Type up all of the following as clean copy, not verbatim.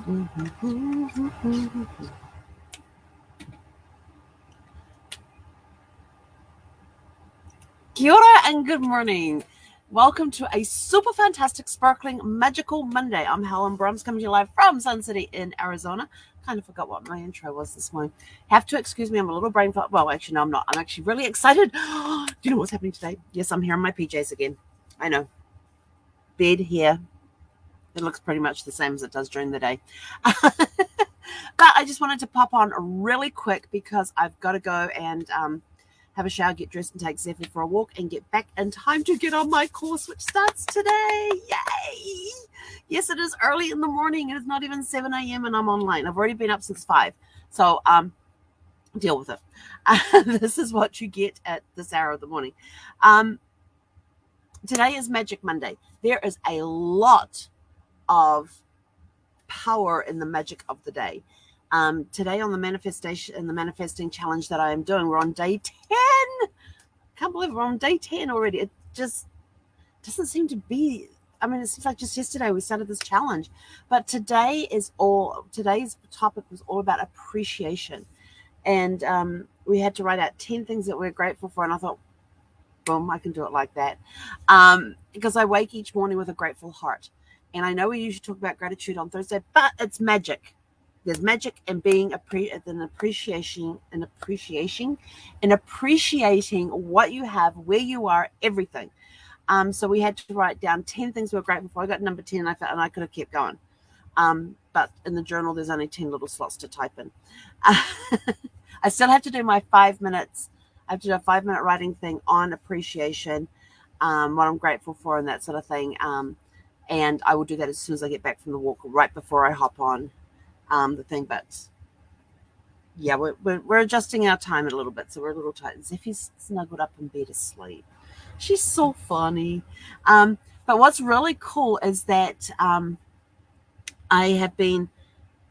Kia ora and good morning. Welcome to a super fantastic, sparkling, magical Monday. I'm Helen Brahms, coming to you live from Sun City in Arizona. Kind of forgot what my intro was this morning. Have to excuse me, I'm a little brain fart. Well, actually, no, I'm not. I'm actually really excited. Do you know what's happening today? Yes, I'm here in my PJs again. I know. Bed here. It looks pretty much the same as it does during the day. But I just wanted to pop on really quick because I've got to go and have a shower, get dressed, and take Zephyr for a walk and get back in time to get on my course, which starts today. Yay! Yes, it is early in the morning. It is not even 7 a.m. and I'm online. I've already been up since 5. So deal with it. This is what you get at this hour of the morning. Today is Magic Monday. There is a lot of power in the magic of the day. Today on the manifesting challenge that I am doing, we're on day 10. Can't believe we're on day 10 already. It just doesn't seem to be. I mean, it seems like just yesterday we started this challenge, but today's topic was all about appreciation, and we had to write out 10 things that we're grateful for. And I thought, boom, I can do it like that, because I wake each morning with a grateful heart. And I know we usually talk about gratitude on Thursday, but it's magic. There's magic in being appreciating what you have, where you are, everything. So we had to write down 10 things we were grateful for. I got number 10, and I felt, and I could have kept going. But in the journal, there's only 10 little slots to type in. I still have to do my 5 minutes. I have to do a 5-minute writing thing on appreciation, what I'm grateful for, and that sort of thing. And I will do that as soon as I get back from the walk, right before I hop on the thing. But yeah, we're adjusting our time a little bit, so we're a little tight. Zeffy's snuggled up in bed asleep. She's so funny. But what's really cool is that I have been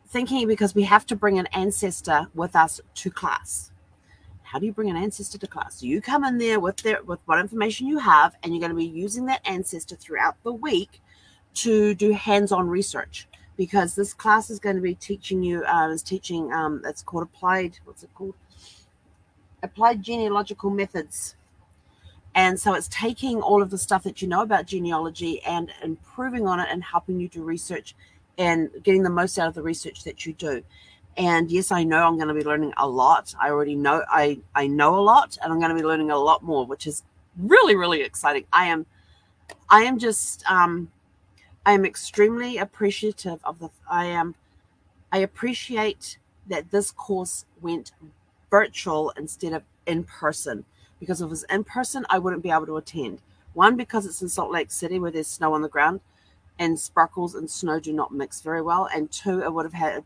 thinking, because we have to bring an ancestor with us to class. How do you bring an ancestor to class? You come in there with what information you have, and you're going to be using that ancestor throughout the week to do hands-on research, because this class is going to be teaching you it's called applied genealogical methods. And so it's taking all of the stuff that you know about genealogy and improving on it and helping you do research and getting the most out of the research that you do. And yes, I know I'm going to be learning a lot. I already know I know a lot, and I'm going to be learning a lot more, which is really, really exciting. I am extremely appreciative of I appreciate that this course went virtual instead of in person, because if it was in person, I wouldn't be able to attend. One, because it's in Salt Lake City where there's snow on the ground, and sparkles and snow do not mix very well. And two, I would have had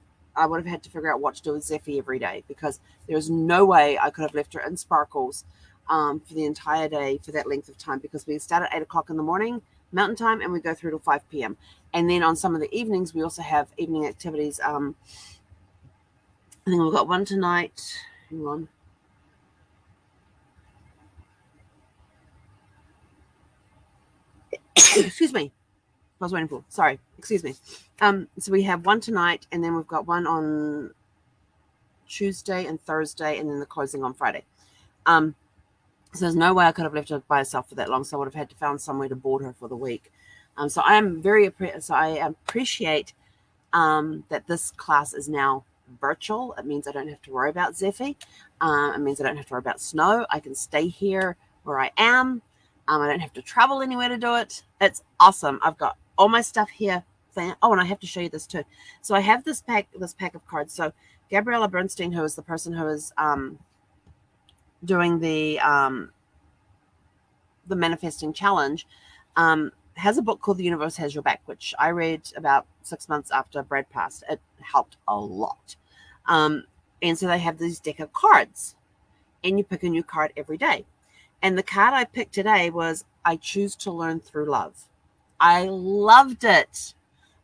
to figure out what to do with Zeffy every day, because there's no way I could have left her in sparkles for the entire day for that length of time, because we start at 8 o'clock in the morning Mountain Time and we go through till 5 p.m. And then on some of the evenings, we also have evening activities. I think we've got one tonight. Hang on. Excuse me. I was waiting for. Sorry. Excuse me. So we have one tonight, and then we've got one on Tuesday and Thursday, and then the closing on Friday. So there's no way I could have left her by herself for that long. So I would have had to find somewhere to board her for the week. So I appreciate that this class is now virtual. It means I don't have to worry about Zeffy. It means I don't have to worry about snow. I can stay here where I am. I don't have to travel anywhere to do it. It's awesome. I've got all my stuff here. Oh, and I have to show you this too. So I have this pack of cards. So Gabriella Bernstein, who is the person who is doing the manifesting challenge, has a book called The Universe Has Your Back, which I read about 6 months after Brad passed. It helped a lot. And so they have these deck of cards, and you pick a new card every day. And the card I picked today was I Choose to Learn Through Love. I loved it.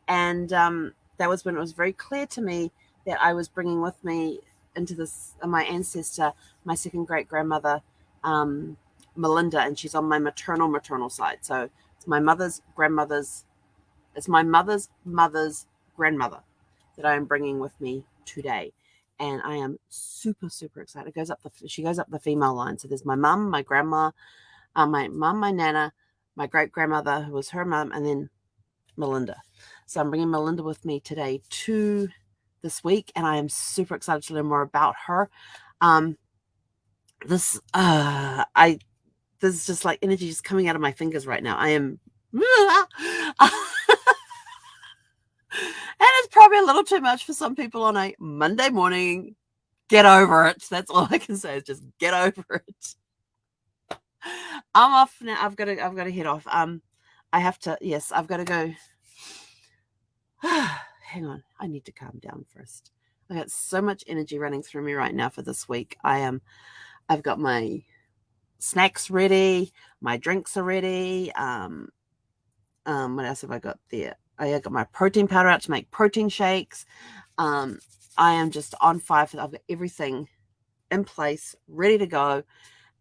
And that was when it was very clear to me that I was bringing with me into this, my ancestor, my second great grandmother, Melinda, and she's on my maternal side. So it's my mother's grandmother's, it's my mother's grandmother. that I am bringing with me today. And I am super, super excited. She goes up the female line. So there's my mum, my grandma, my mum, my nana, my great grandmother, who was her mum, and then Melinda. So I'm bringing Melinda with me today to this week, and I am super excited to learn more about her. There's just like energy just coming out of my fingers right now. I am, and it's probably a little too much for some people on a Monday morning. Get over it. That's all I can say is just get over it. I'm off now. I've got to head off. I've got to go. Hang on. I need to calm down first. I got so much energy running through me right now for this week. I've got my snacks ready. My drinks are ready. What else have I got there? I got my protein powder out to make protein shakes. I am just on fire. I've got everything in place, ready to go.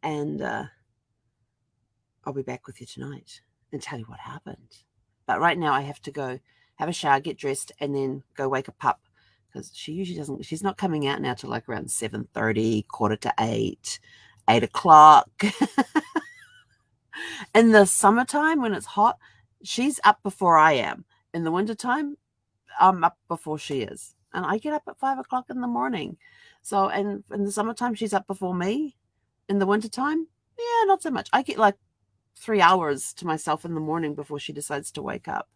And I'll be back with you tonight and tell you what happened. But right now I have to go have a shower, get dressed, and then go wake a pup, because she usually doesn't. She's not coming out now till like around 7:30, 7:45, 8 o'clock. In the summertime when it's hot, she's up before I am. In the wintertime, I'm up before she is. And I get up at 5 o'clock in the morning. So, and in the summertime, she's up before me. In the wintertime, yeah, not so much. I get like 3 hours to myself in the morning before she decides to wake up.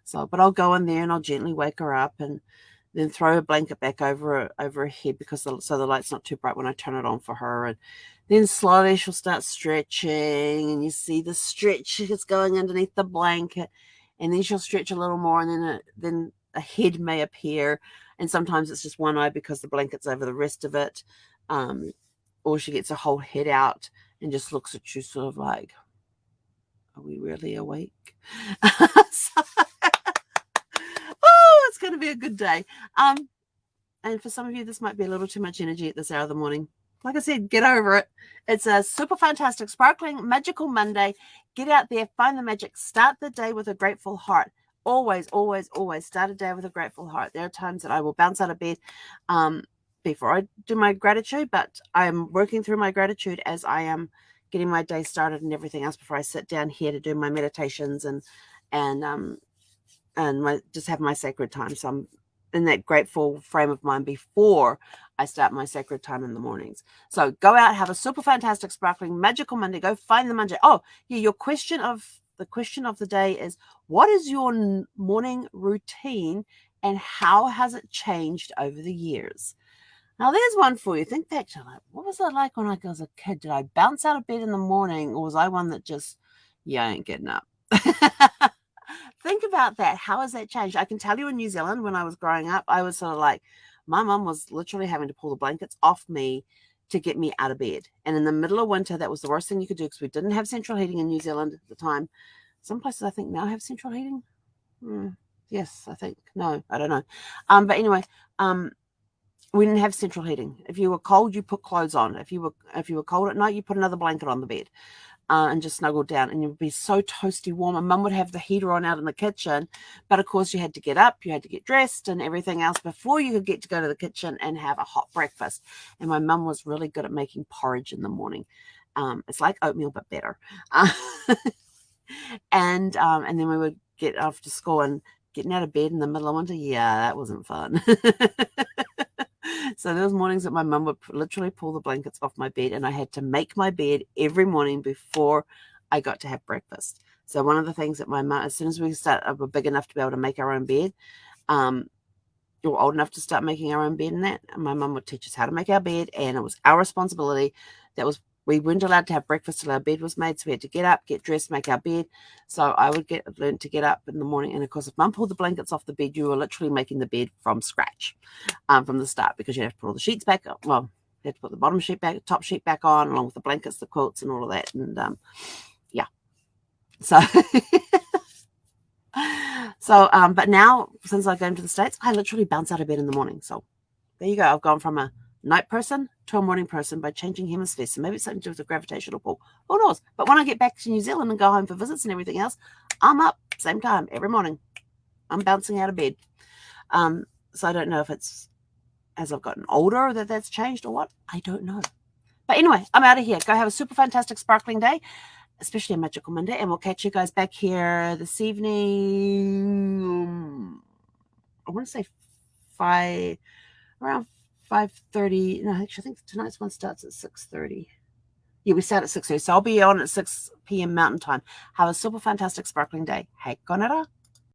So, but I'll go in there and I'll gently wake her up and then throw a blanket back over her head, so the light's not too bright when I turn it on for her. And then slowly she'll start stretching, and you see the stretch is going underneath the blanket, and then she'll stretch a little more, and then a head may appear, and sometimes it's just one eye because the blanket's over the rest of it, or she gets a whole head out and just looks at you sort of like, are we really awake? So, it's going to be a good day. And for some of you, this might be a little too much energy at this hour of the morning. Like I said, get over it. It's a super fantastic, sparkling, magical Monday. Get out there, find the magic, start the day with a grateful heart. Always, always, always start a day with a grateful heart. There are times that I will bounce out of bed before I do my gratitude, but I am working through my gratitude as I am getting my day started and everything else before I sit down here to do my meditations and just have my sacred time. So I'm in that grateful frame of mind before I start my sacred time in the mornings. So go out, have a super fantastic, sparkling, magical Monday. Go find the Monday. Oh, yeah, the question of the day is, what is your morning routine and how has it changed over the years? Now, there's one for you. Think back to like, what was that like when I was a kid? Did I bounce out of bed in the morning, or was I one that just, I ain't getting up? Think about that. How has that changed? I can tell you in New Zealand, when I was growing up, I was sort of like, my mum was literally having to pull the blankets off me to get me out of bed. And in the middle of winter, that was the worst thing you could do, because we didn't have central heating in New Zealand at the time. Some places I think now have central heating. Yes, I think. No, I don't know. But anyway, we didn't have central heating. If you were cold, you put clothes on. If you were cold at night, you put another blanket on the bed. And just snuggled down, and you'd be so toasty warm. And Mum would have the heater on out in the kitchen, but of course you had to get up, you had to get dressed and everything else before you could get to go to the kitchen and have a hot breakfast. And my mum was really good at making porridge in the morning. It's like oatmeal but better. And then we would get off to school, and getting out of bed in the middle of winter, that wasn't fun. So those mornings that my mum would literally pull the blankets off my bed, and I had to make my bed every morning before I got to have breakfast. So one of the things that my mum, as soon as we were big enough to be able to make our own bed, or old enough to start making our own bed, and that, my mum would teach us how to make our bed, and it was our responsibility. We weren't allowed to have breakfast till our bed was made, so we had to get up, get dressed, make our bed. So I would learn to get up in the morning, and of course, if Mum pulled the blankets off the bed, you were literally making the bed from scratch, from the start, because you have to put all the sheets back up. Well, you have to put the bottom sheet back, top sheet back on, along with the blankets, the quilts, and all of that. And so but now, since I go into the States, I literally bounce out of bed in the morning. So there you go. I've gone from a night person to a morning person by changing hemispheres. So maybe it's something to do with the gravitational pull. Who knows? But when I get back to New Zealand and go home for visits and everything else, I'm up same time every morning. I'm bouncing out of bed. So I don't know if it's as I've gotten older that's changed or what. I don't know. But anyway, I'm out of here. Go have a super fantastic sparkling day, especially a magical Monday, and we'll catch you guys back here this evening. I want to say around 5:30. No, actually, I think tonight's one starts at 6:30. Yeah, we start at 6:30, so I'll be on at 6 p.m. Mountain Time. Have a super fantastic sparkling day. Hei konera.